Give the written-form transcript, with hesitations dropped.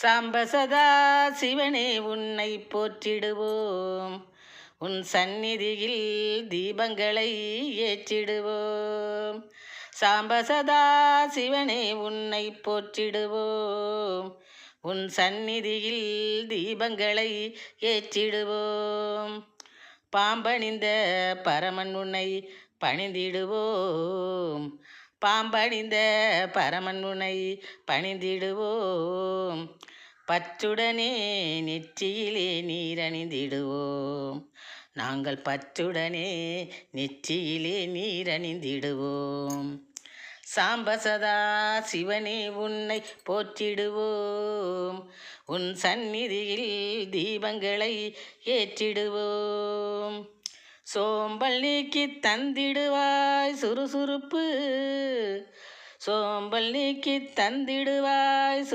சாம்ப சதா சிவனே உன்னை போற்றிடுவோம், உன் சந்நிதியில் தீபங்களை ஏற்றிடுவோம். சாம்ப சதா சிவனே உன்னை போற்றிடுவோம், உன் சந்நிதியில் தீபங்களை ஏற்றிடுவோம். பாம்பணிந்த பரமன் உன்னை பணிந்திடுவோம், பாம்பணிந்த பரமன் உன்னை பணிந்திடுவோம். பற்றுடனே நெற்றியிலே நீரணிந்திடுவோம், நாங்கள் பற்றுடனே நெற்றியிலே நீரணிந்திடுவோம். சாம்ப சதா சிவனே உன்னை போற்றிடுவோம், உன் சந்நிதியில் தீபங்களை ஏற்றிடுவோம். சோம்பல் நீக்கி தந்திடுவாய் சுறுசுறுப்பு, சோம்பல் நீக்கி தந்திடுவாய்